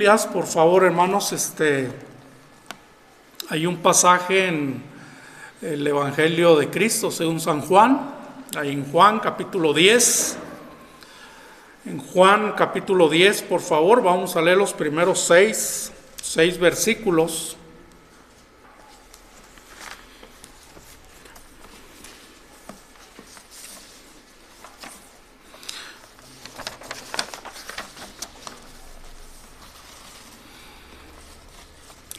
Biblias, por favor, hermanos, hay un pasaje en el Evangelio de Cristo según San Juan, ahí en Juan capítulo 10. En Juan capítulo 10, por favor, vamos a leer los primeros seis versículos.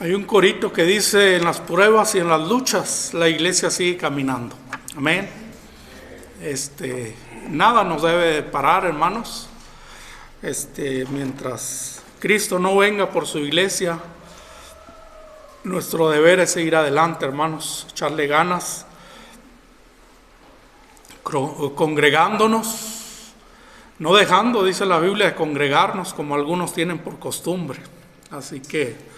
Hay un corito que dice: en las pruebas y en las luchas la iglesia sigue caminando. Amén. Nada nos debe parar, hermanos. Mientras Cristo no venga por su iglesia, nuestro deber es seguir adelante, hermanos, echarle ganas, congregándonos, no dejando, dice la Biblia, de congregarnos como algunos tienen por costumbre. Así que,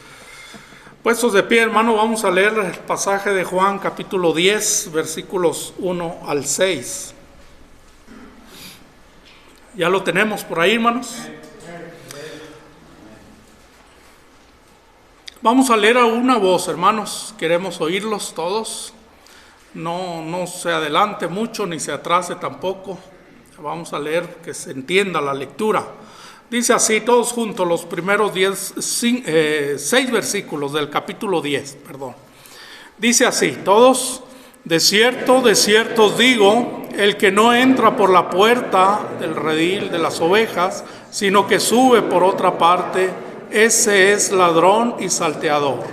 puestos de pie, hermano, vamos a leer el pasaje de Juan capítulo 10, versículos 1 al 6. ¿Ya lo tenemos por ahí, hermanos? Vamos a leer a una voz, hermanos. Queremos oírlos todos. No se adelante mucho ni se atrase tampoco. Vamos a leer que se entienda la lectura. Dice así, todos juntos, los primeros 6 versículos del capítulo 10, Dice así, todos: de cierto os digo, el que no entra por la puerta del redil de las ovejas, sino que sube por otra parte, ese es ladrón y salteador.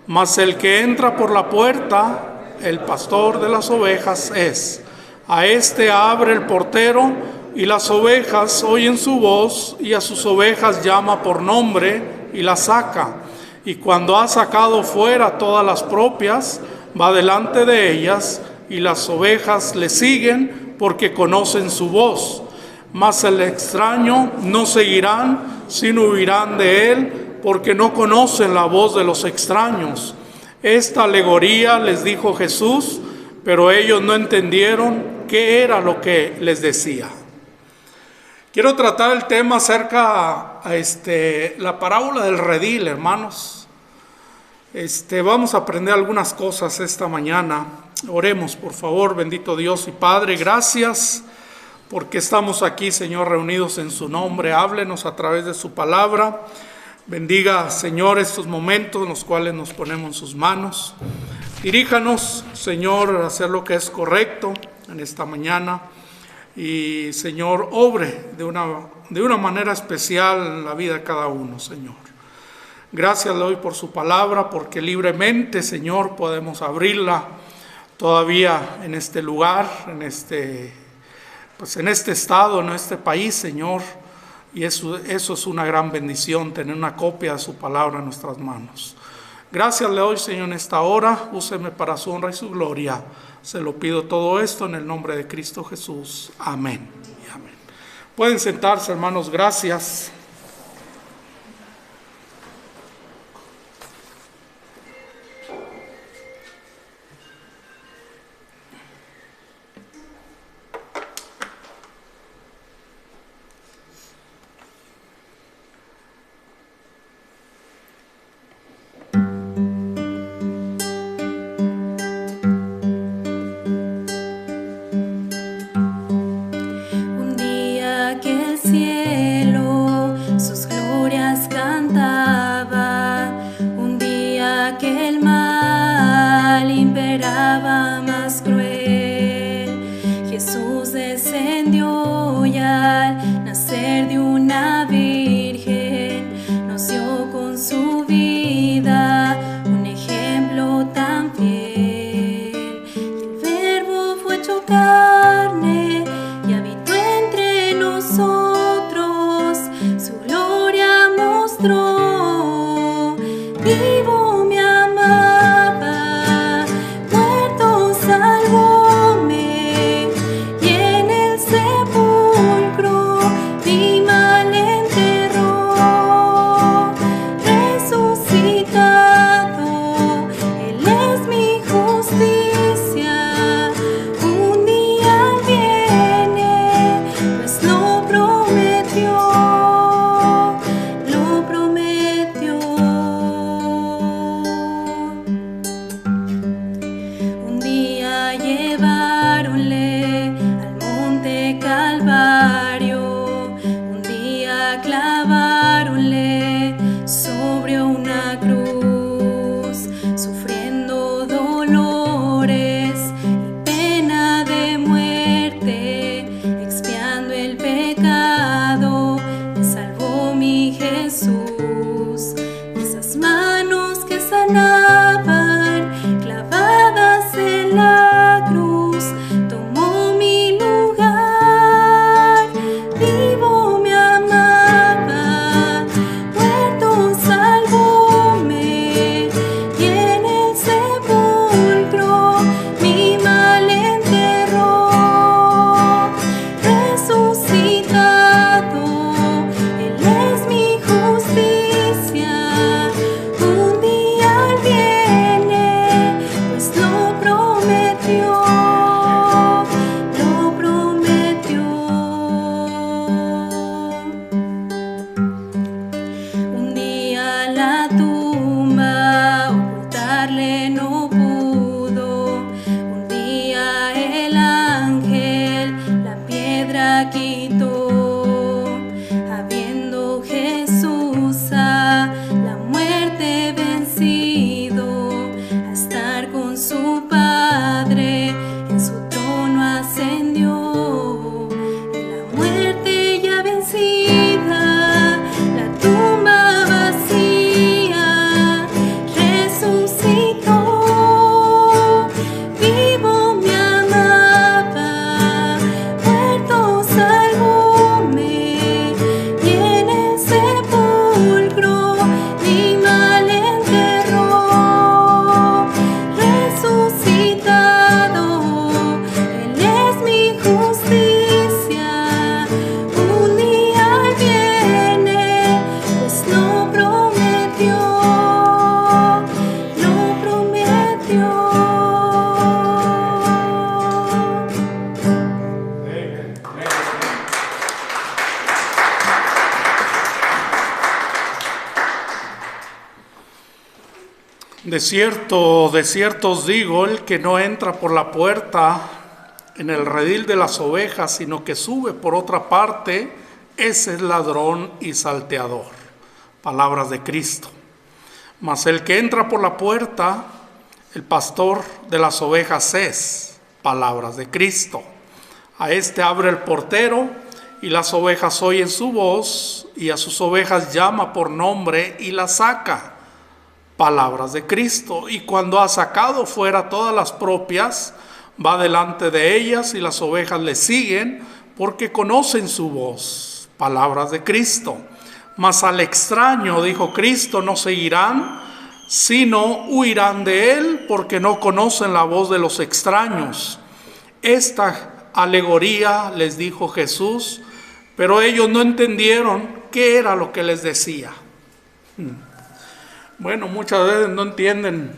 Mas el que entra por la puerta, el pastor de las ovejas es. A este abre el portero, y las ovejas oyen su voz, y a sus ovejas llama por nombre, y las saca. Y cuando ha sacado fuera todas las propias, va delante de ellas, y las ovejas le siguen, porque conocen su voz. Mas el extraño no seguirán, sino huirán de él, porque no conocen la voz de los extraños. Esta alegoría les dijo Jesús, pero ellos no entendieron qué era lo que les decía. Quiero tratar el tema acerca la parábola del redil, hermanos. Vamos a aprender algunas cosas esta mañana. Oremos, por favor. Bendito Dios y Padre, gracias porque estamos aquí, Señor, reunidos en su nombre. Háblenos a través de su palabra. Bendiga, Señor, estos momentos en los cuales nos ponemos en sus manos. Diríjanos, Señor, a hacer lo que es correcto en esta mañana. Y, Señor, obre de una manera especial en la vida de cada uno, Señor. Gracias le doy por su palabra, porque libremente, Señor, podemos abrirla todavía en este lugar, en este estado, en este país, Señor. Y eso es una gran bendición, tener una copia de su palabra en nuestras manos. Gracias le doy, Señor, en esta hora. Úseme para su honra y su gloria. Se lo pido todo esto en el nombre de Cristo Jesús. Amén y amén. Pueden sentarse, hermanos. Gracias. De cierto os digo, el que no entra por la puerta en el redil de las ovejas, sino que sube por otra parte, ese es ladrón y salteador. Palabras de Cristo. Mas el que entra por la puerta, el pastor de las ovejas es. Palabras de Cristo. A este abre el portero, y las ovejas oyen su voz, y a sus ovejas llama por nombre y las saca. Palabras de Cristo. Y cuando ha sacado fuera todas las propias, va delante de ellas, y las ovejas le siguen, porque conocen su voz. Palabras de Cristo. Mas al extraño, dijo Cristo, no seguirán, sino huirán de él, porque no conocen la voz de los extraños. Esta alegoría les dijo Jesús, pero ellos no entendieron qué era lo que les decía. Bueno, muchas veces no entienden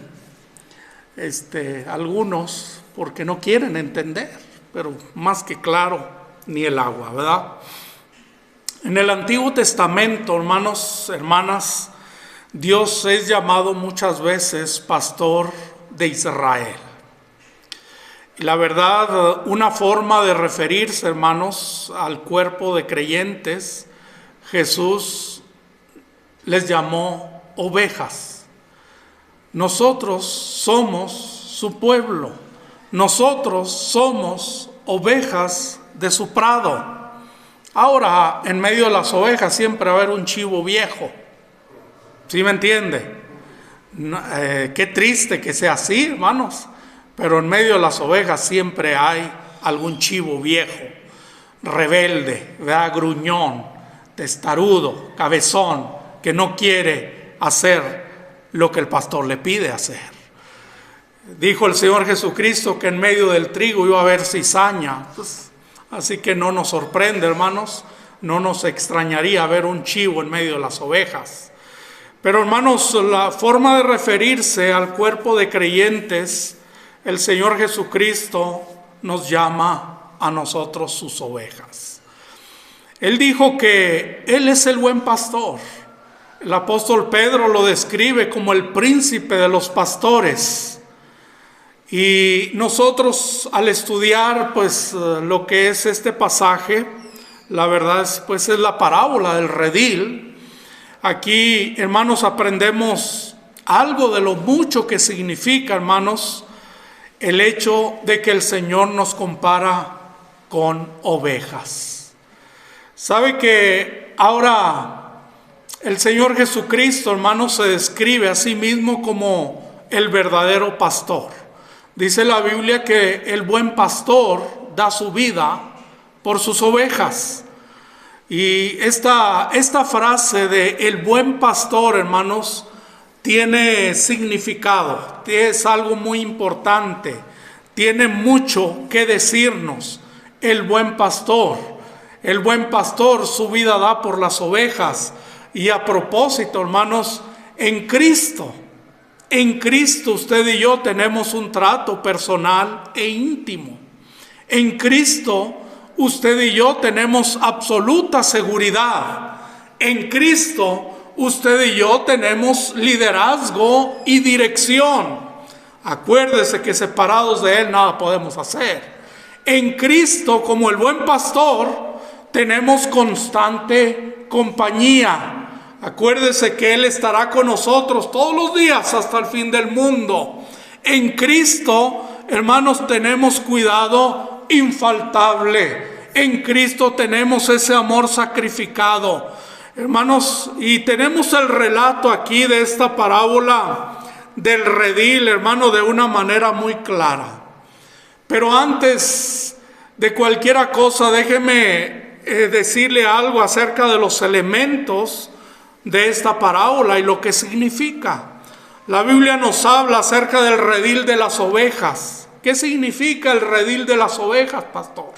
algunos porque no quieren entender, pero más que claro, ni el agua, ¿verdad? En el Antiguo Testamento, hermanos, hermanas, Dios es llamado muchas veces pastor de Israel. Y la verdad, una forma de referirse, hermanos, al cuerpo de creyentes, Jesús les llamó ovejas. Nosotros somos su pueblo. Nosotros somos ovejas de su prado. Ahora, en medio de las ovejas siempre va a haber un chivo viejo. ¿Sí me entiende? Qué triste que sea así, hermanos. Pero en medio de las ovejas siempre hay algún chivo viejo, rebelde, ¿verdad? Gruñón, testarudo, cabezón, que no quiere hacer lo que el pastor le pide hacer. Dijo el Señor Jesucristo que en medio del trigo iba a haber cizaña. Así que no nos sorprende, hermanos, no nos extrañaría ver un chivo en medio de las ovejas. Pero, hermanos, la forma de referirse al cuerpo de creyentes, el Señor Jesucristo nos llama a nosotros sus ovejas. Él dijo que Él es el buen pastor. El apóstol Pedro lo describe como el príncipe de los pastores. Y nosotros al estudiar pues lo que es este pasaje, la verdad es la parábola del redil. Aquí, hermanos, aprendemos algo de lo mucho que significa, hermanos, el hecho de que el Señor nos compara con ovejas. ¿Sabe que ahora el Señor Jesucristo, hermanos, se describe a sí mismo como el verdadero pastor? Dice la Biblia que el buen pastor da su vida por sus ovejas. Y esta frase de el buen pastor, hermanos, tiene significado, es algo muy importante, tiene mucho que decirnos. El buen pastor su vida da por las ovejas. Y a propósito, hermanos, en Cristo usted y yo tenemos un trato personal e íntimo. En Cristo usted y yo tenemos absoluta seguridad. En Cristo usted y yo tenemos liderazgo y dirección. Acuérdese que separados de Él nada podemos hacer. En Cristo, como el buen pastor, tenemos constante compañía. Acuérdese que Él estará con nosotros todos los días hasta el fin del mundo. En Cristo, hermanos, tenemos cuidado infaltable. En Cristo tenemos ese amor sacrificado. Hermanos, y tenemos el relato aquí de esta parábola del redil, hermano, de una manera muy clara. Pero antes de cualquier cosa, déjeme decirle algo acerca de los elementos de esta parábola y lo que significa. La Biblia nos habla acerca del redil de las ovejas. ¿Qué significa el redil de las ovejas, pastor?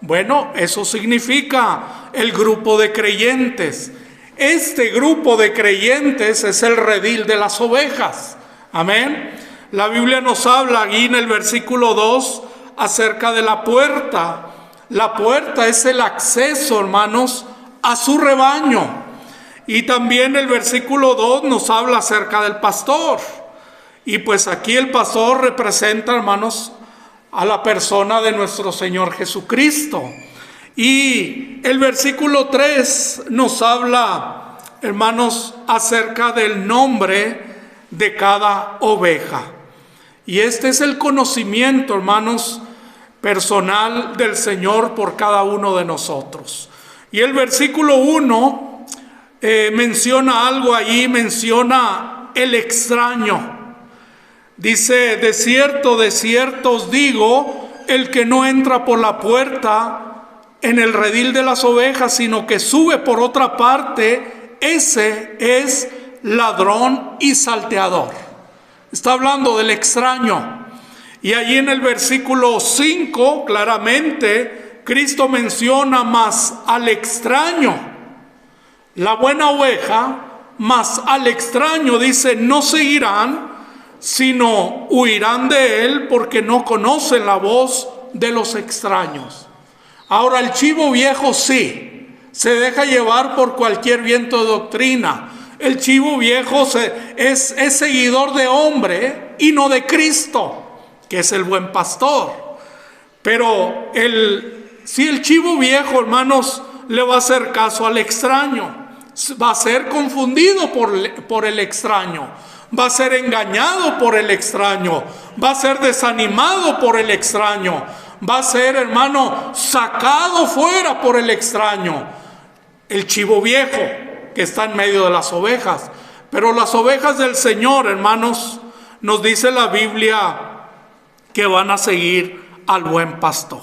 Bueno, eso significa el grupo de creyentes. Este grupo de creyentes es el redil de las ovejas. Amén. La Biblia nos habla aquí en el versículo 2 acerca de la puerta. La puerta es el acceso, hermanos, a su rebaño. Y también el versículo 2 nos habla acerca del pastor. Y pues aquí el pastor representa, hermanos, a la persona de nuestro Señor Jesucristo. Y el versículo 3 nos habla, hermanos, acerca del nombre de cada oveja. Y este es el conocimiento, hermanos, personal del Señor por cada uno de nosotros. Y el versículo 1 menciona algo allí, menciona el extraño. Dice: de cierto os digo, el que no entra por la puerta en el redil de las ovejas, sino que sube por otra parte, ese es ladrón y salteador. Está hablando del extraño. Y allí en el versículo 5, claramente, Cristo menciona más al extraño, la buena oveja, más al extraño, dice: no seguirán, sino huirán de él, porque no conocen la voz de los extraños. Ahora, el chivo viejo sí, se deja llevar por cualquier viento de doctrina. El chivo viejo es seguidor de hombre y no de Cristo, que es el buen pastor. Pero si el chivo viejo, hermanos, le va a hacer caso al extraño, va a ser confundido por el extraño, va a ser engañado por el extraño, va a ser desanimado por el extraño, va a ser, hermano, sacado fuera por el extraño. El chivo viejo que está en medio de las ovejas. Pero las ovejas del Señor, hermanos, nos dice la Biblia que van a seguir al buen pastor.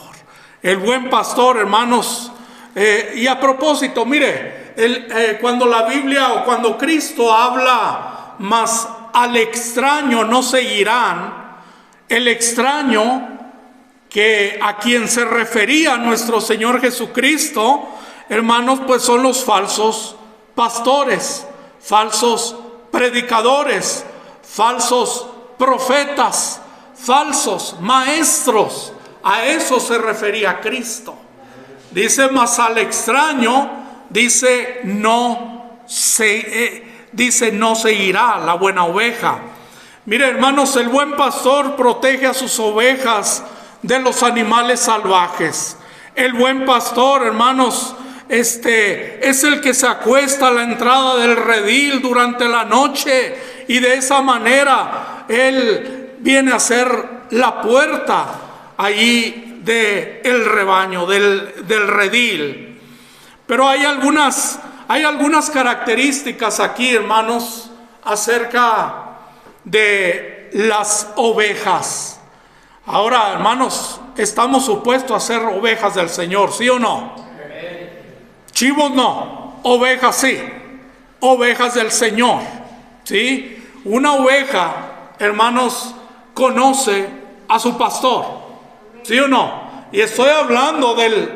El buen pastor, hermanos, y a propósito, mire, cuando la Biblia o cuando Cristo habla, mas al extraño no seguirán, el extraño que a quien se refería nuestro Señor Jesucristo, hermanos, pues son los falsos pastores, falsos predicadores, falsos profetas, falsos maestros. A eso se refería Cristo. Dice: mas al extraño, dice no seguirá la buena oveja. Mire, hermanos, el buen pastor protege a sus ovejas de los animales salvajes. El buen pastor, hermanos, es el que se acuesta a la entrada del redil durante la noche, y de esa manera él viene a ser la puerta allí del rebaño, del redil. Pero hay algunas características aquí, hermanos, acerca de las ovejas. Ahora, hermanos, estamos supuestos a ser ovejas del Señor, ¿sí o no? Chivos no, ovejas sí, ovejas del Señor, ¿sí? Una oveja, hermanos, conoce a su pastor, ¿sí o no? Y estoy hablando del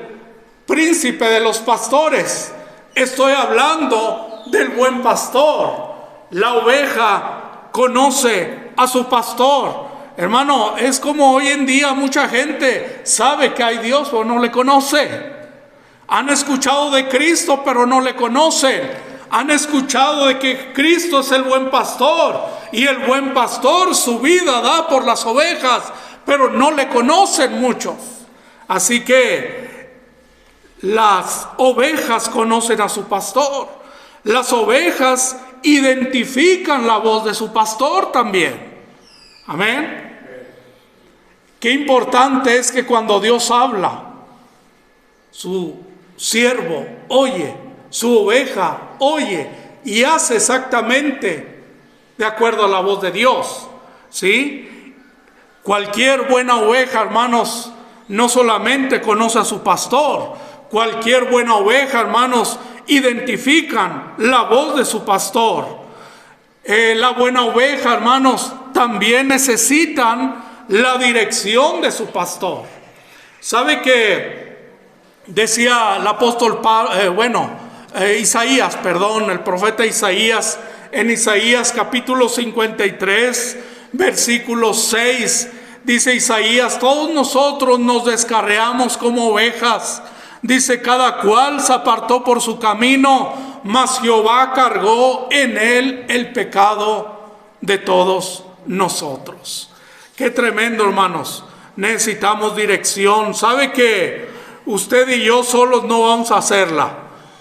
príncipe de los pastores, estoy hablando del buen pastor. La oveja conoce a su pastor. Hermano, es como hoy en día mucha gente sabe que hay Dios, pero no le conoce. Han escuchado de Cristo, pero no le conocen. Han escuchado de que Cristo es el buen pastor, y el buen pastor su vida da por las ovejas, pero no le conocen muchos. Así que las ovejas conocen a su pastor. Las ovejas identifican la voz de su pastor también. Amén. Qué importante es que cuando Dios habla, su siervo oye, su oveja oye y hace exactamente de acuerdo a la voz de Dios, ¿sí? Cualquier buena oveja, hermanos, no solamente conoce a su pastor. Cualquier buena oveja, hermanos, identifican la voz de su pastor. La buena oveja, hermanos, también necesitan la dirección de su pastor. ¿Sabe que decía el apóstol Isaías, el profeta Isaías, en Isaías capítulo 53, versículo 6, dice Isaías: todos nosotros nos descarriamos como ovejas, dice, cada cual se apartó por su camino, mas Jehová cargó en él el pecado de todos nosotros. Qué tremendo, hermanos. Necesitamos dirección. ¿Sabe que usted y yo solos no vamos a hacerla?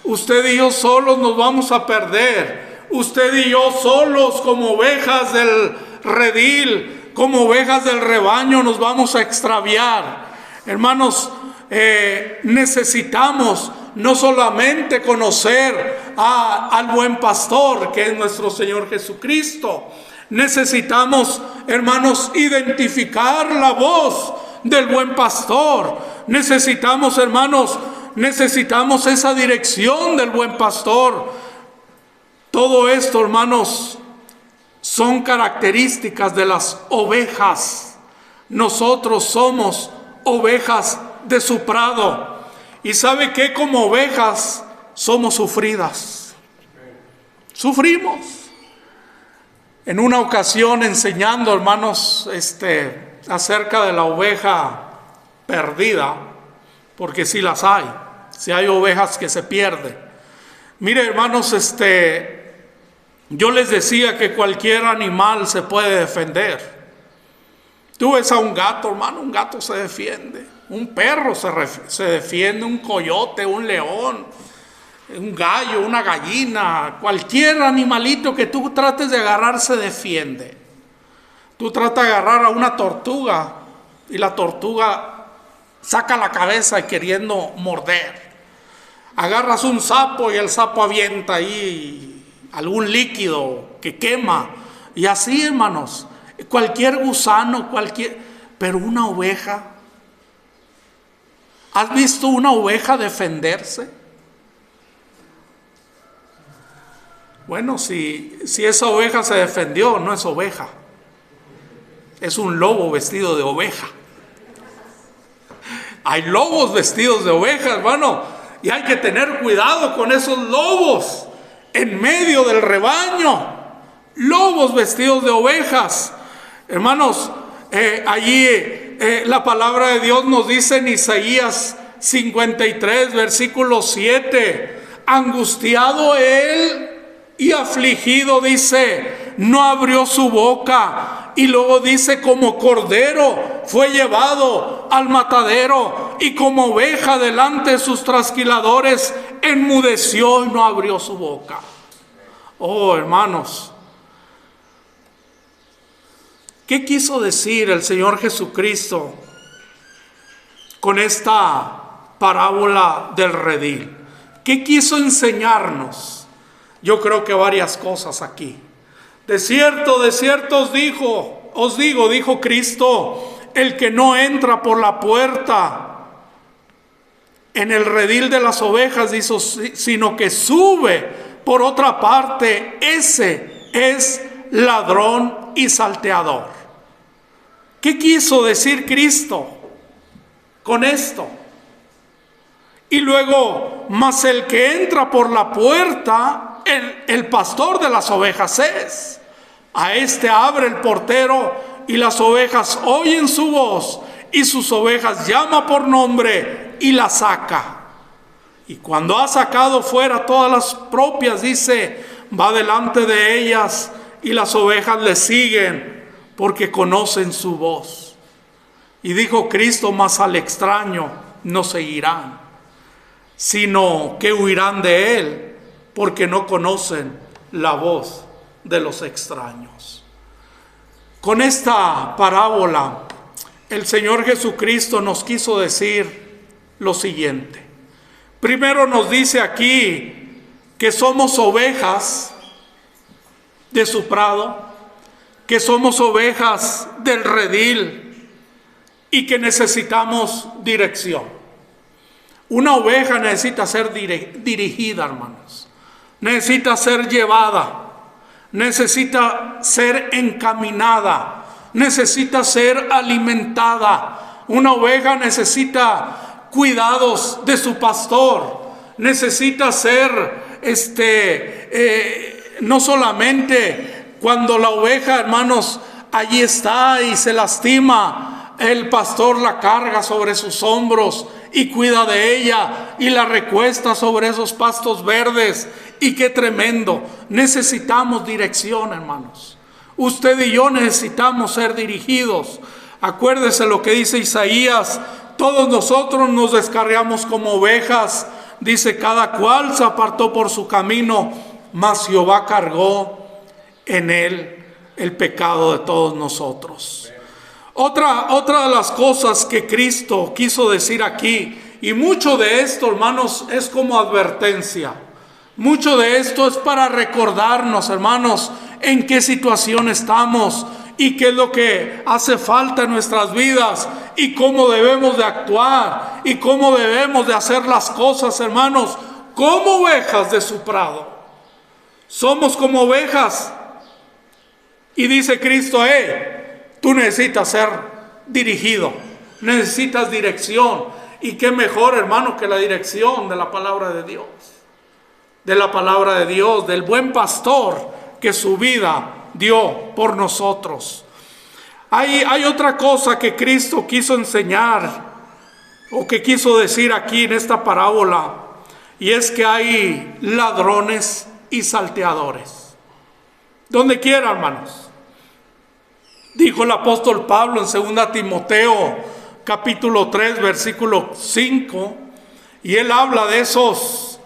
Usted y yo solos nos vamos a perder. Usted y yo solos, como ovejas del redil, como ovejas del rebaño, nos vamos a extraviar. Hermanos, necesitamos no solamente conocer al buen pastor, que es nuestro Señor Jesucristo. Necesitamos, hermanos, identificar la voz del buen pastor. Necesitamos, hermanos, necesitamos esa dirección del buen pastor. Todo esto, hermanos, son características de las ovejas. Nosotros somos ovejas de su prado. Y ¿sabe qué? Como ovejas somos sufridas. Sufrimos. En una ocasión, enseñando, hermanos, acerca de la oveja perdida, porque sí las hay, sí hay ovejas que se pierden. Mire, hermanos, yo les decía que cualquier animal se puede defender. Tú ves a un gato, hermano, un gato se defiende. Un perro se defiende, un coyote, un león, un gallo, una gallina, cualquier animalito que tú trates de agarrar se defiende. Tú tratas de agarrar a una tortuga y la tortuga saca la cabeza queriendo morder. Agarras un sapo y el sapo avienta ahí algún líquido que quema. Y así, hermanos, cualquier gusano, pero una oveja. ¿Has visto una oveja defenderse? Bueno, si esa oveja se defendió, no es oveja. Es un lobo vestido de oveja. Hay lobos vestidos de oveja, hermano. Y hay que tener cuidado con esos lobos en medio del rebaño. Lobos vestidos de ovejas. Hermanos, allí la palabra de Dios nos dice en Isaías 53, versículo 7. Angustiado él y afligido, dice, no abrió su boca. Y luego dice, como cordero fue llevado al matadero, y como oveja delante de sus trasquiladores, enmudeció y no abrió su boca. Oh, hermanos, ¿qué quiso decir el Señor Jesucristo con esta parábola del redil? ¿Qué quiso enseñarnos? Yo creo que varias cosas aquí. De cierto os digo, dijo Cristo, el que no entra por la puerta en el redil de las ovejas, sino que sube por otra parte, ese es ladrón y salteador. ¿Qué quiso decir Cristo con esto? Y luego, mas el que entra por la puerta, el pastor de las ovejas es. A este abre el portero y las ovejas oyen su voz y sus ovejas llama por nombre y las saca. Y cuando ha sacado fuera todas las propias, dice, va delante de ellas y las ovejas le siguen porque conocen su voz. Y dijo Cristo, mas al extraño no seguirán, sino que huirán de él, porque no conocen la voz de los extraños. Con esta parábola, el Señor Jesucristo nos quiso decir lo siguiente. Primero nos dice aquí que somos ovejas de su prado, que somos ovejas del redil y que necesitamos dirección. Una oveja necesita ser dirigida, hermanos. Necesita ser llevada, necesita ser encaminada, necesita ser alimentada. Una oveja necesita cuidados de su pastor, necesita ser, no solamente cuando la oveja, hermanos, allí está y se lastima, el pastor la carga sobre sus hombros y cuida de ella y la recuesta sobre esos pastos verdes. Y qué tremendo, necesitamos dirección, hermanos. Usted y yo necesitamos ser dirigidos. Acuérdese lo que dice Isaías: todos nosotros nos descarriamos como ovejas, dice, cada cual se apartó por su camino, mas Jehová cargó en él el pecado de todos nosotros. Otra de las cosas que Cristo quiso decir aquí, y mucho de esto, hermanos, es como advertencia. Mucho de esto es para recordarnos, hermanos, en qué situación estamos y qué es lo que hace falta en nuestras vidas y cómo debemos de actuar y cómo debemos de hacer las cosas, hermanos, como ovejas de su prado. Somos como ovejas. Y dice Cristo: tú necesitas ser dirigido, necesitas dirección. Y qué mejor, hermano, que la dirección de la palabra de Dios. De la palabra de Dios, del buen pastor que su vida dio por nosotros. Hay otra cosa que Cristo quiso enseñar, o que quiso decir aquí en esta parábola, y es que hay ladrones y salteadores. Donde quiera, hermanos. Dijo el apóstol Pablo en 2 Timoteo capítulo 3 versículo 5, y él habla de esos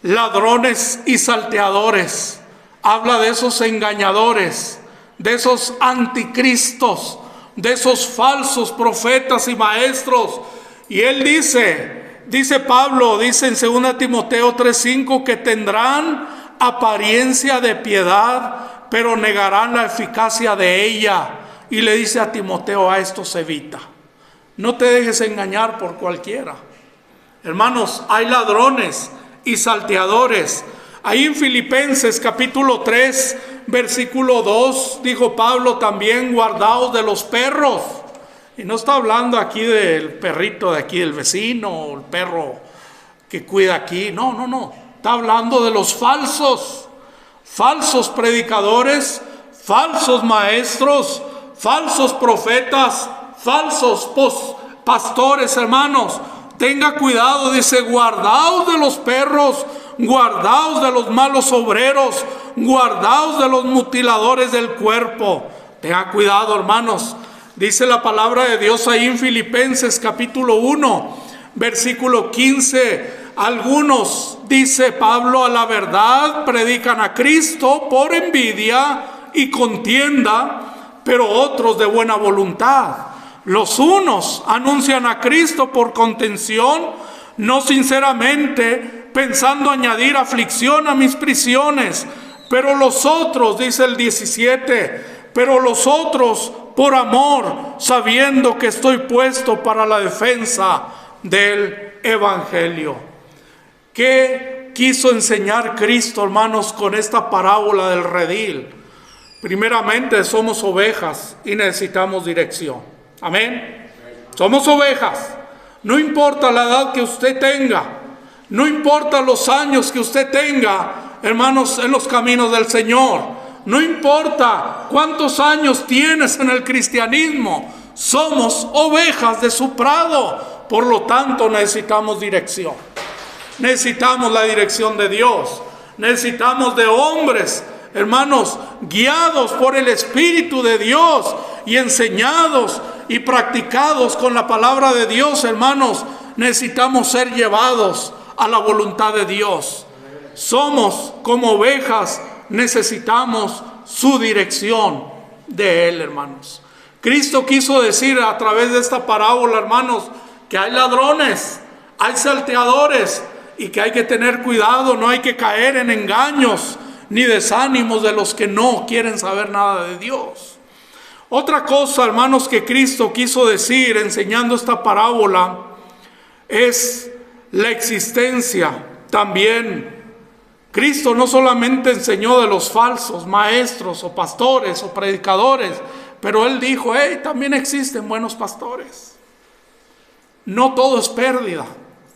ladrones y salteadores, habla de esos engañadores, de esos anticristos, de esos falsos profetas y maestros. Y él dice Pablo, dice en 2 Timoteo 3:5, que tendrán apariencia de piedad, pero negarán la eficacia de ella. Y le dice a Timoteo: a esto se evita. No te dejes engañar por cualquiera. Hermanos, hay ladrones y salteadores. Ahí en Filipenses capítulo 3 versículo 2 dijo Pablo también: guardaos de los perros. Y no está hablando aquí del perrito de aquí del vecino, o el perro que cuida aquí. No. Está hablando de los falsos predicadores, falsos maestros, falsos profetas, falsos pastores, hermanos. Tenga cuidado, dice: guardaos de los perros, guardaos de los malos obreros, guardaos de los mutiladores del cuerpo. Tenga cuidado, hermanos. Dice la palabra de Dios ahí en Filipenses capítulo 1, versículo 15. Algunos, dice Pablo, a la verdad predican a Cristo por envidia y contienda, pero otros de buena voluntad. Los unos anuncian a Cristo por contención, no sinceramente, pensando añadir aflicción a mis prisiones. Pero los otros, dice el 17, pero los otros por amor, sabiendo que estoy puesto para la defensa del Evangelio. ¿Qué quiso enseñar Cristo, hermanos, con esta parábola del redil? Primeramente, somos ovejas y necesitamos dirección. Amén. Somos ovejas. No importa la edad que usted tenga, no importa los años que usted tenga, hermanos, en los caminos del Señor. No importa cuántos años tienes en el cristianismo, somos ovejas de su prado. Por lo tanto, necesitamos dirección. Necesitamos la dirección de Dios. Necesitamos de hombres, hermanos, guiados por el Espíritu de Dios y enseñados y practicados con la palabra de Dios, hermanos. Necesitamos ser llevados a la voluntad de Dios. Somos como ovejas, necesitamos su dirección de Él, hermanos. Cristo quiso decir a través de esta parábola, hermanos, que hay ladrones, hay salteadores, y que hay que tener cuidado, no hay que caer en engaños ni desánimos de los que no quieren saber nada de Dios. Otra cosa, hermanos, que Cristo quiso decir enseñando esta parábola es la existencia. También Cristo no solamente enseñó de los falsos maestros o pastores o predicadores, pero Él dijo: también existen buenos pastores. No todo es pérdida.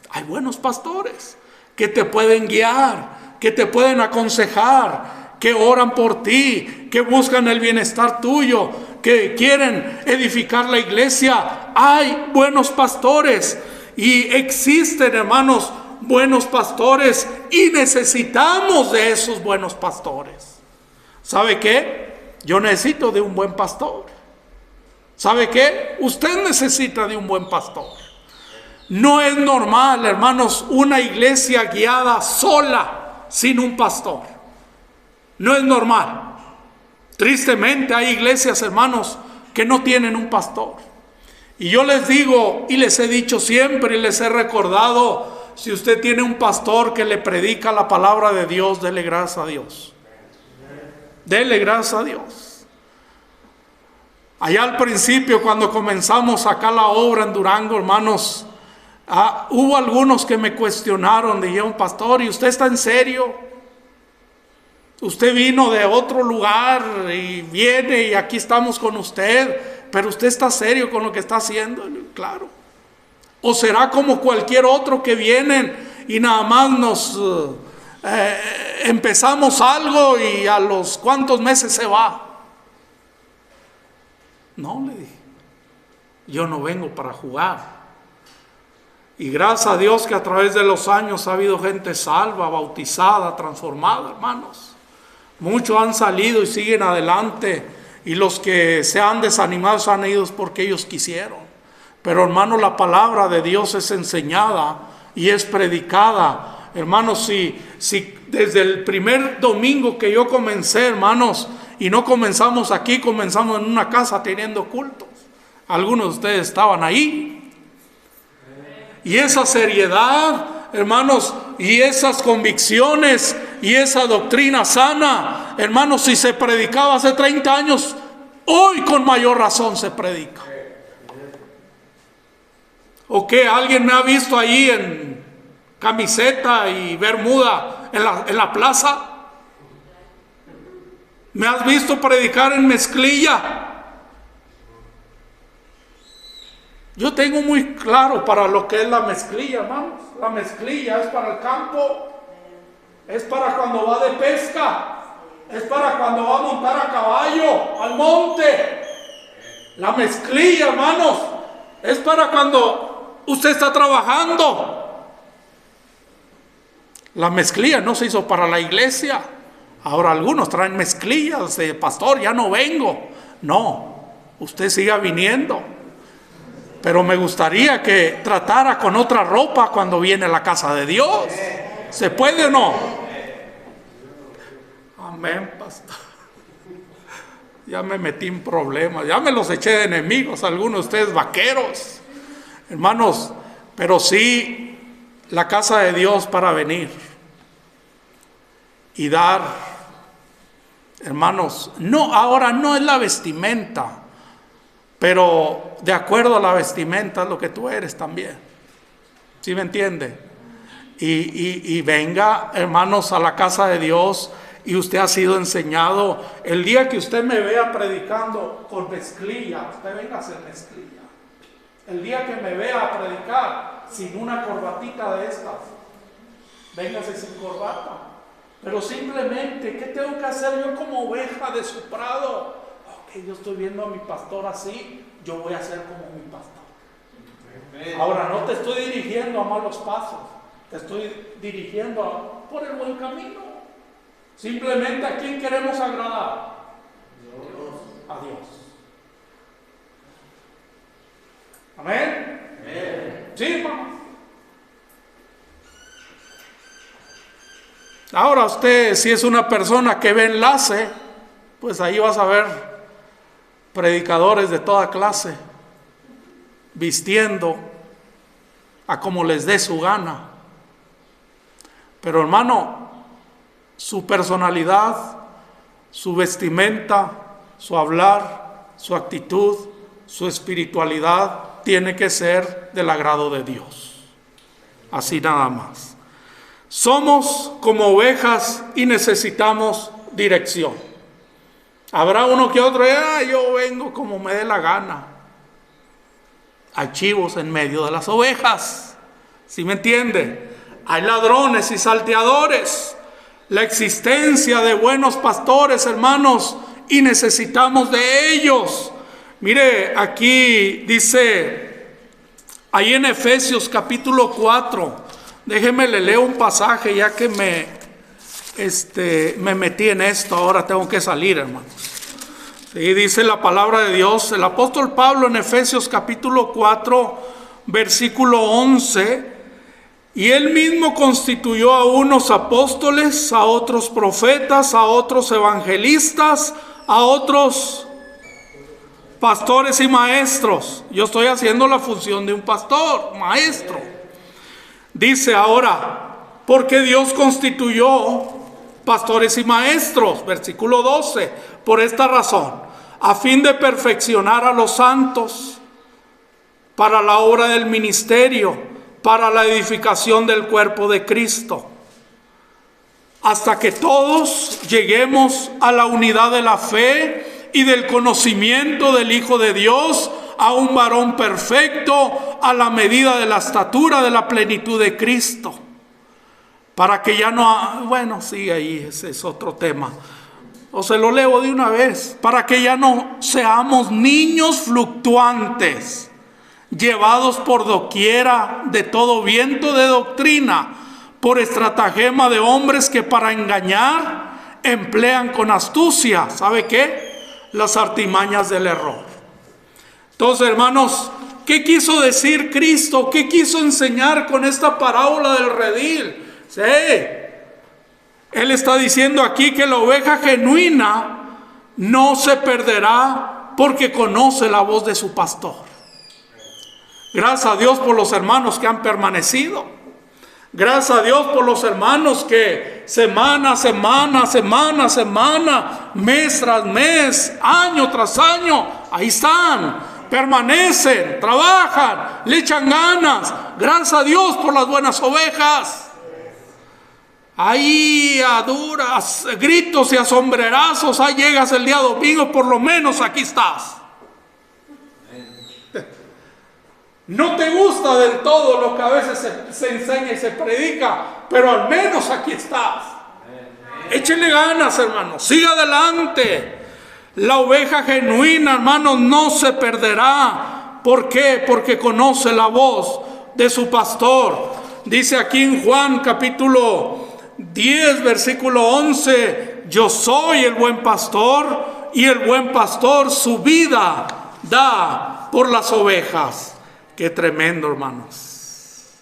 Hay buenos pastores que te pueden guiar, que te pueden aconsejar, que oran por ti, que buscan el bienestar tuyo, que quieren edificar la iglesia. Hay buenos pastores y existen, hermanos, buenos pastores, y necesitamos de esos buenos pastores. ¿Sabe qué? Yo necesito de un buen pastor. ¿Sabe qué? Usted necesita de un buen pastor. No es normal, hermanos, una iglesia guiada sola sin un pastor. No es normal. Tristemente hay iglesias, hermanos, que no tienen un pastor. Y yo les digo y les he dicho siempre y les he recordado, si usted tiene un pastor que le predica la palabra de Dios, dele gracias a Dios. Dele gracias a Dios. Allá al principio, cuando comenzamos acá la obra en Durango, hermanos, hubo algunos que me cuestionaron, dijeron: pastor, ¿y usted está en serio? Usted vino de otro lugar y viene y aquí estamos con usted, pero usted está serio con lo que está haciendo. Claro. O será como cualquier otro que vienen y nada más nos empezamos algo y a los cuantos meses se va. No, le dije, yo no vengo para jugar. Y gracias a Dios que a través de los años ha habido gente salva, bautizada, transformada, hermanos. Muchos han salido y siguen adelante, y los que se han desanimado se han ido porque ellos quisieron. Pero hermanos, la palabra de Dios es enseñada y es predicada. Hermanos, si desde el primer domingo que yo comencé, hermanos, y no comenzamos aquí, comenzamos en una casa teniendo cultos. Algunos de ustedes estaban ahí. Y esa seriedad, hermanos, y esas convicciones y esa doctrina sana, hermanos, si se predicaba hace 30 años, hoy con mayor razón se predica. ¿O qué? ¿Alguien me ha visto ahí en camiseta y bermuda en la plaza? ¿Me has visto predicar en mezclilla? Yo tengo muy claro para lo que es la mezclilla, hermanos. La mezclilla es para el campo, es para cuando va de pesca, es para cuando va a montar a caballo al monte. La mezclilla, hermanos, es para cuando usted está trabajando. La mezclilla no se hizo para la iglesia. Ahora algunos traen mezclillas de: pastor, ya no vengo. No, usted siga viniendo. Pero me gustaría que tratara con otra ropa cuando viene a la casa de Dios. ¿Se puede o no? Amén, pastor. Ya me metí en problemas, ya me los eché de enemigos, algunos de ustedes vaqueros. Hermanos, pero sí, la casa de Dios para venir y dar, hermanos, no, ahora no es la vestimenta, pero de acuerdo a la vestimenta es lo que tú eres también. ¿Sí me entiende? Y venga, hermanos, a la casa de Dios, y usted ha sido enseñado. El día que usted me vea predicando con mezclilla, usted venga a hacer mezclilla. El día que me vea predicar sin una corbatita de estas, véngase sin corbata. Pero simplemente, ¿qué tengo que hacer yo como oveja de su prado? Ok, yo estoy viendo a mi pastor así, yo voy a ser como mi pastor. Ahora, no te estoy dirigiendo a malos pasos, te estoy dirigiendo por el buen camino. Simplemente, ¿a quién queremos agradar? A Dios. ¿Amén? Amén. Sí, hermano. Ahora usted, si es una persona que ve enlace, pues ahí vas a ver predicadores de toda clase, vistiendo a como les dé su gana. Pero hermano, su personalidad, su vestimenta, su hablar, su actitud, su espiritualidad tiene que ser del agrado de Dios. Así nada más. Somos como ovejas y necesitamos dirección. Habrá uno que otro, yo vengo como me dé la gana. Hay chivos en medio de las ovejas. ¿Sí me entiende? Hay ladrones y salteadores. La existencia de buenos pastores, hermanos, y necesitamos de ellos. Mire, aquí dice, ahí en Efesios capítulo 4, déjeme le leo un pasaje ya que me metí en esto, ahora tengo que salir, hermanos. Sí, dice la palabra de Dios, el apóstol Pablo en Efesios capítulo 4, versículo 11, y él mismo constituyó a unos apóstoles, a otros profetas, a otros evangelistas, a otros pastores y maestros. Yo estoy haciendo la función de un pastor, maestro. Dice ahora, porque Dios constituyó pastores y maestros, versículo 12, por esta razón, a fin de perfeccionar a los santos para la obra del ministerio, para la edificación del cuerpo de Cristo, hasta que todos lleguemos a la unidad de la fe y del conocimiento del Hijo de Dios, a un varón perfecto, a la medida de la estatura de la plenitud de Cristo. Para que ya no, bueno, sí, ahí ese es otro tema. O se lo leo de una vez. Para que ya no seamos niños fluctuantes, llevados por doquiera de todo viento de doctrina, por estratagema de hombres que para engañar emplean con astucia, ¿sabe qué? Las artimañas del error. Entonces, hermanos, ¿qué quiso decir Cristo? ¿Qué quiso enseñar con esta parábola del redil? Sí, Él está diciendo aquí que la oveja genuina no se perderá porque conoce la voz de su pastor. Gracias a Dios por los hermanos que han permanecido. Gracias a Dios por los hermanos que semana, mes tras mes, año tras año, ahí están, permanecen, trabajan, le echan ganas. Gracias a Dios por las buenas ovejas. Ahí a duras, gritos y a sombrerazos, ahí llegas el día domingo, por lo menos aquí estás. No te gusta del todo lo que a veces se enseña y se predica, pero al menos aquí estás. Échenle ganas, hermanos, siga adelante. La oveja genuina, hermanos, no se perderá. ¿Por qué? Porque conoce la voz de su pastor. Dice aquí en Juan capítulo 10, versículo 11, yo soy el buen pastor y el buen pastor su vida da por las ovejas. Qué tremendo, hermanos.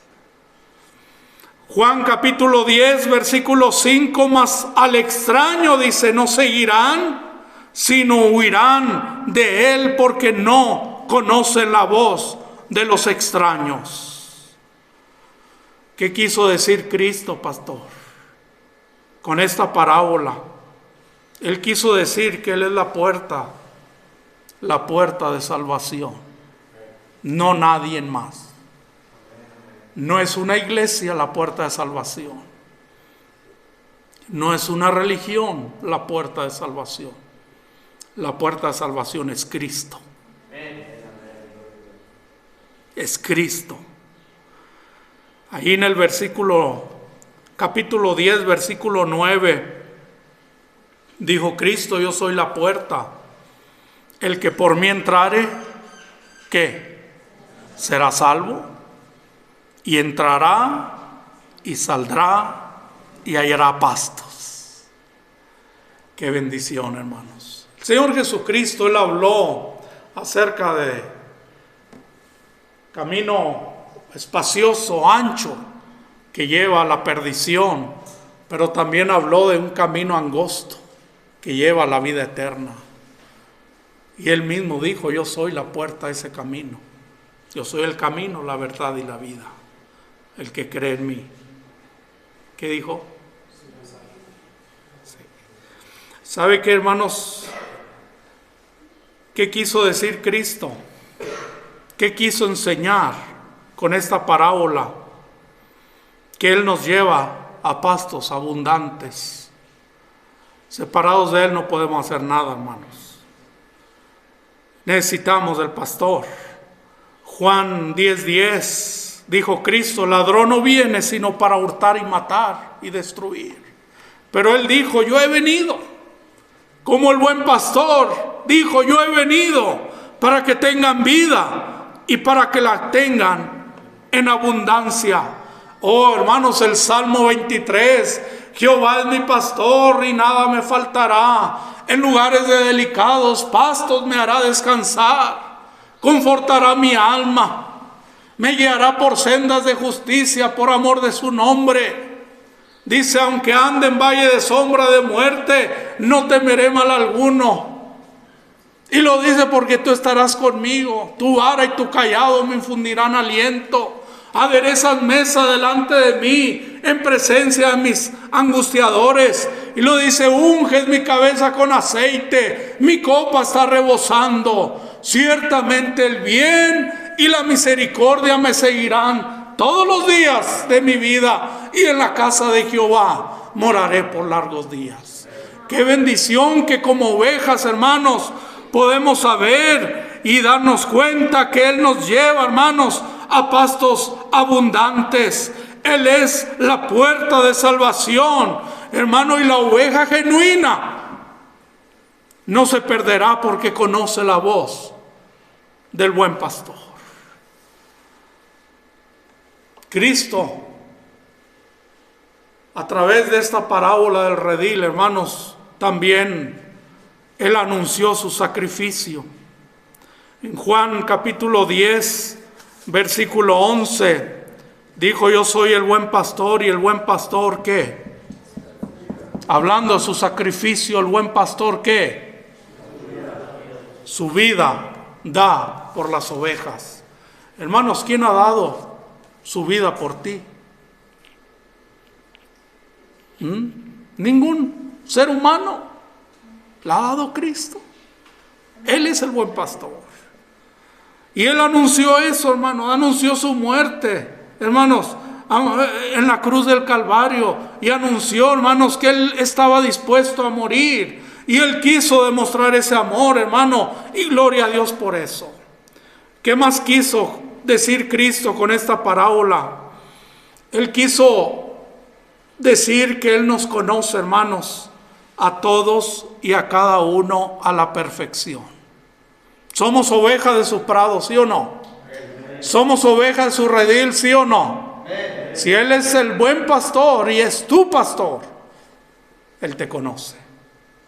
Juan capítulo 10, versículo 5, mas al extraño dice, no seguirán, sino huirán de él porque no conocen la voz de los extraños. ¿Qué quiso decir Cristo, pastor? Con esta parábola, Él quiso decir que Él es la puerta de salvación. No nadie más. No es una iglesia la puerta de salvación. No es una religión la puerta de salvación. La puerta de salvación es Cristo. Es Cristo. Ahí en el capítulo 10, versículo 9, dijo Cristo, yo soy la puerta. El que por mí entrare, ¿qué? Será salvo, y entrará y saldrá y hallará pastos. Qué bendición, hermanos. El Señor Jesucristo, Él habló acerca de camino espacioso, ancho, que lleva a la perdición, pero también habló de un camino angosto que lleva a la vida eterna. Y Él mismo dijo, yo soy la puerta de ese camino. Yo soy el camino, la verdad y la vida. El que cree en mí. ¿Qué dijo? Sí. ¿Sabe qué, hermanos? ¿Qué quiso decir Cristo? ¿Qué quiso enseñar con esta parábola? Que Él nos lleva a pastos abundantes. Separados de Él no podemos hacer nada, hermanos. Necesitamos del pastor. Juan 10:10 dijo Cristo, ladrón no viene sino para hurtar y matar y destruir. Pero Él dijo, yo he venido, como el buen pastor, dijo, yo he venido para que tengan vida y para que la tengan en abundancia. Oh, hermanos, el Salmo 23, Jehová es mi pastor y nada me faltará. En lugares de delicados pastos me hará descansar. Confortará mi alma. Me guiará por sendas de justicia por amor de su nombre. Dice, aunque ande en valle de sombra de muerte, no temeré mal alguno. Y lo dice porque tú estarás conmigo. Tu vara y tu cayado me infundirán aliento. Aderezas mesa delante de mí, en presencia de mis angustiadores. Y lo dice, unges mi cabeza con aceite, mi copa está rebosando. Ciertamente el bien y la misericordia me seguirán todos los días de mi vida, y en la casa de Jehová moraré por largos días. Qué bendición que como ovejas, hermanos, podemos saber y darnos cuenta que Él nos lleva, hermanos, a pastos abundantes. Él es la puerta de salvación, hermano, y la oveja genuina no se perderá porque conoce la voz del buen pastor. Cristo, a través de esta parábola del redil, hermanos, también Él anunció su sacrificio. En Juan capítulo 10, versículo 11, dijo, yo soy el buen pastor, y el buen pastor, ¿qué? Hablando de su sacrificio, el buen pastor, ¿qué? Su vida da por las ovejas. Hermanos, ¿quién ha dado su vida por ti? Ningún ser humano. La ha dado Cristo. Él es el buen pastor. Y Él anunció eso, hermano. Anunció su muerte, hermanos, en la cruz del Calvario. Y anunció, hermanos, que Él estaba dispuesto a morir. Y Él quiso demostrar ese amor, hermano. Y gloria a Dios por eso. ¿Qué más quiso decir Cristo con esta parábola? Él quiso decir que Él nos conoce, hermanos, a todos y a cada uno a la perfección. Somos ovejas de su prado, ¿sí o no? Somos ovejas de su redil, ¿sí o no? Si Él es el buen pastor y es tu pastor, Él te conoce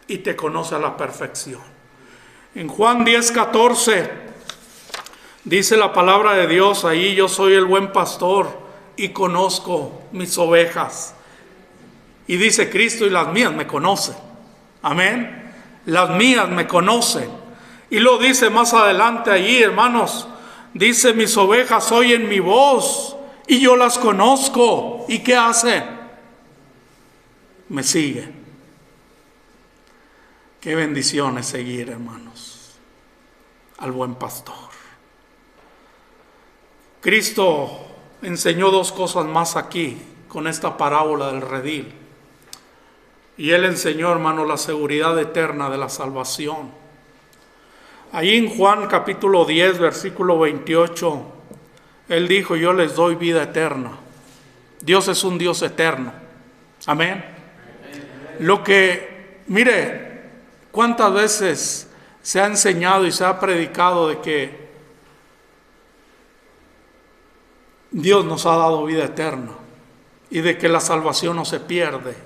y te conoce a la perfección. En Juan 10:14 dice la palabra de Dios ahí, yo soy el buen pastor y conozco mis ovejas. Y dice Cristo, y las mías me conocen. Amén. Las mías me conocen. Y lo dice más adelante allí, hermanos. Dice, mis ovejas oyen mi voz y yo las conozco. ¿Y qué hacen? Me siguen. Qué bendición es seguir, hermanos, al buen pastor. Cristo enseñó dos cosas más aquí con esta parábola del redil. Y Él enseñó, hermano, la seguridad eterna de la salvación. Ahí en Juan capítulo 10, versículo 28, Él dijo, yo les doy vida eterna. Dios es un Dios eterno. Amén. Lo que, mire, cuántas veces se ha enseñado y se ha predicado de que Dios nos ha dado vida eterna y de que la salvación no se pierde.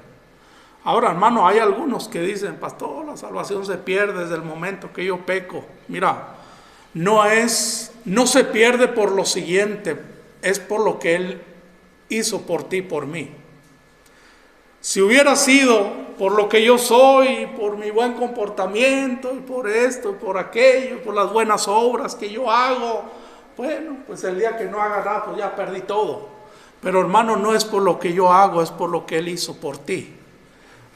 Ahora, hermano, hay algunos que dicen, pastor, la salvación se pierde desde el momento que yo peco. Mira, no se pierde por lo siguiente, es por lo que Él hizo por ti y por mí. Si hubiera sido por lo que yo soy, por mi buen comportamiento, y por esto, y por aquello, y por las buenas obras que yo hago, bueno, pues el día que no haga nada, pues ya perdí todo. Pero hermano, no es por lo que yo hago, es por lo que Él hizo por ti.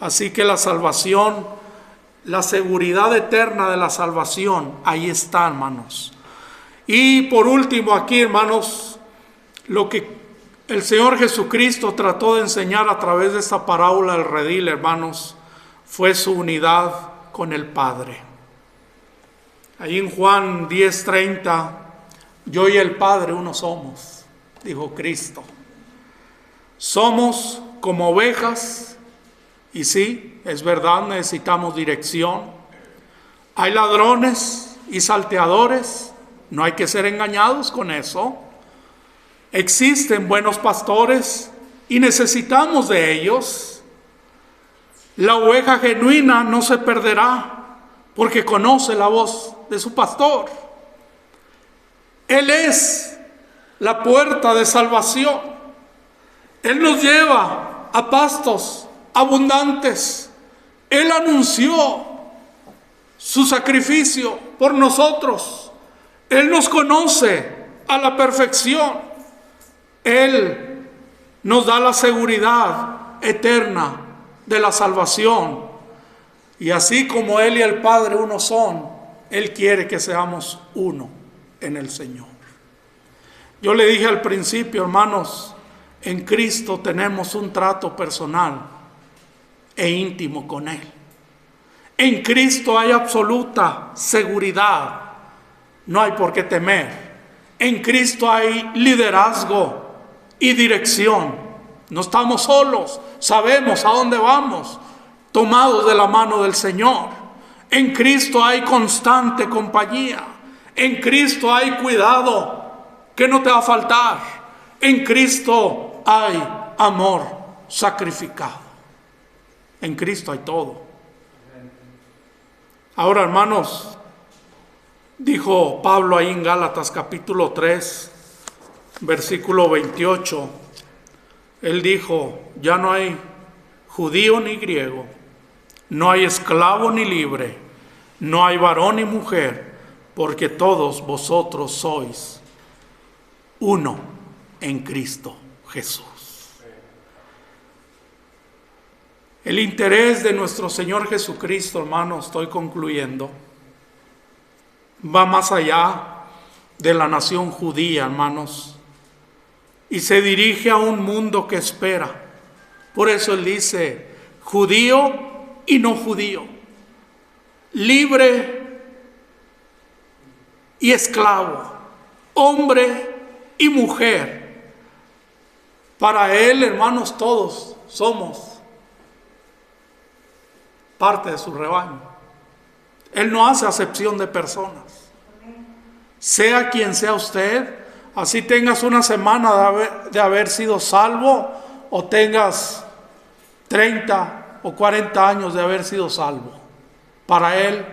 Así que la salvación, la seguridad eterna de la salvación, ahí está, hermanos. Y por último aquí, hermanos, lo que el Señor Jesucristo trató de enseñar a través de esta parábola del redil, hermanos, fue su unidad con el Padre. Ahí en Juan 10:30, yo y el Padre uno somos, dijo Cristo. Somos como ovejas. Y sí, es verdad, necesitamos dirección. Hay ladrones y salteadores, no hay que ser engañados con eso. Existen buenos pastores y necesitamos de ellos. La oveja genuina no se perderá porque conoce la voz de su pastor. Él es la puerta de salvación. Él nos lleva a pastos abundantes. Él anunció su sacrificio por nosotros. Él nos conoce a la perfección. Él nos da la seguridad eterna de la salvación. Y así como Él y el Padre uno son, Él quiere que seamos uno en el Señor. Yo le dije al principio, hermanos, en Cristo tenemos un trato personal e íntimo con Él. En Cristo hay absoluta seguridad, no hay por qué temer. En Cristo hay liderazgo y dirección. No estamos solos, sabemos a dónde vamos, tomados de la mano del Señor. En Cristo hay constante compañía. En Cristo hay cuidado que no te va a faltar. En Cristo hay amor sacrificado. En Cristo hay todo. Ahora, hermanos, dijo Pablo ahí en Gálatas capítulo 3, versículo 28. Él dijo, ya no hay judío ni griego, no hay esclavo ni libre, no hay varón ni mujer, porque todos vosotros sois uno en Cristo Jesús. El interés de nuestro Señor Jesucristo, hermanos, estoy concluyendo, va más allá de la nación judía, hermanos, y se dirige a un mundo que espera. Por eso Él dice, judío y no judío, libre y esclavo, hombre y mujer. Para Él, hermanos, todos somos parte de su rebaño. Él no hace acepción de personas. Sea quien sea usted, así tengas una semana de haber sido salvo o tengas 30 o 40 años de haber sido salvo. Para Él,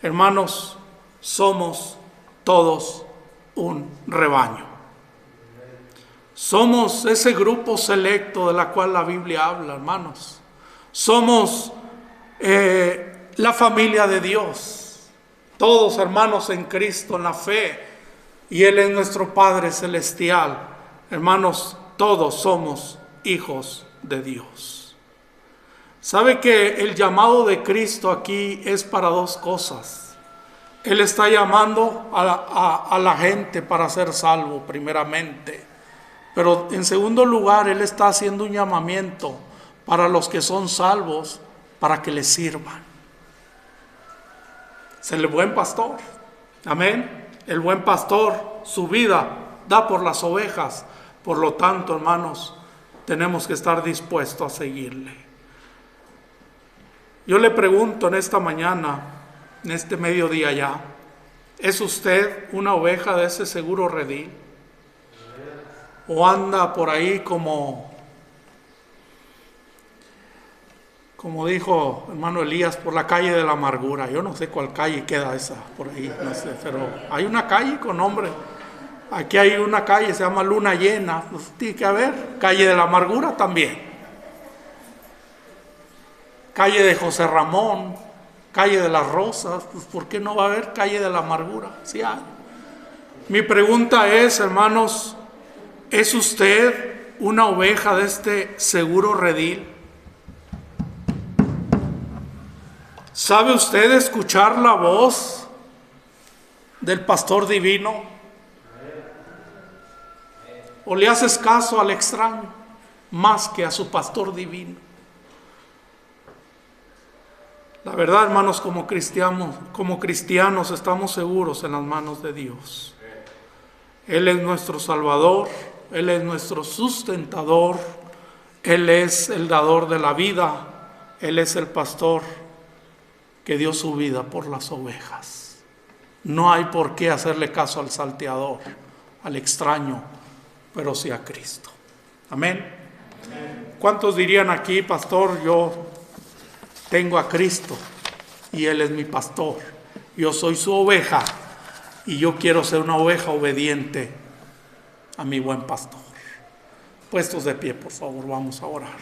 hermanos, somos todos un rebaño. Somos ese grupo selecto de la cual la Biblia habla, hermanos. Somos la familia de Dios, todos hermanos en Cristo, en la fe, y Él es nuestro Padre Celestial. Hermanos, todos somos hijos de Dios. ¿Sabe que el llamado de Cristo aquí es para dos cosas? Él está llamando a la gente para ser salvo primeramente, pero en segundo lugar Él está haciendo un llamamiento para los que son salvos, para que les sirvan. Es el buen pastor, amén. El buen pastor su vida da por las ovejas. Por lo tanto, hermanos, tenemos que estar dispuestos a seguirle. Yo le pregunto en esta mañana, en este mediodía ya, ¿es usted una oveja de ese seguro redil? ¿O anda por ahí como dijo hermano Elías, por la calle de la amargura? Yo no sé cuál calle queda esa por ahí, no sé, pero hay una calle con nombre. Aquí hay una calle, se llama Luna Llena, pues tiene que haber calle de la amargura también. Calle de José Ramón, calle de las Rosas, pues ¿por qué no va a haber calle de la amargura? Sí hay. Mi pregunta es, hermanos, ¿es usted una oveja de este seguro redil? ¿Sabe usted escuchar la voz del pastor divino? ¿O le haces caso al extraño más que a su pastor divino? La verdad, hermanos, como cristianos estamos seguros en las manos de Dios. Él es nuestro Salvador, Él es nuestro sustentador, Él es el dador de la vida, Él es el pastor que dio su vida por las ovejas. No hay por qué hacerle caso al salteador, al extraño, pero sí a Cristo. Amén. ¿Cuántos dirían aquí, pastor, yo tengo a Cristo y Él es mi pastor. Yo soy su oveja y yo quiero ser una oveja obediente a mi buen pastor. Puestos de pie, por favor, vamos a orar.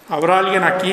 ¿Habrá alguien aquí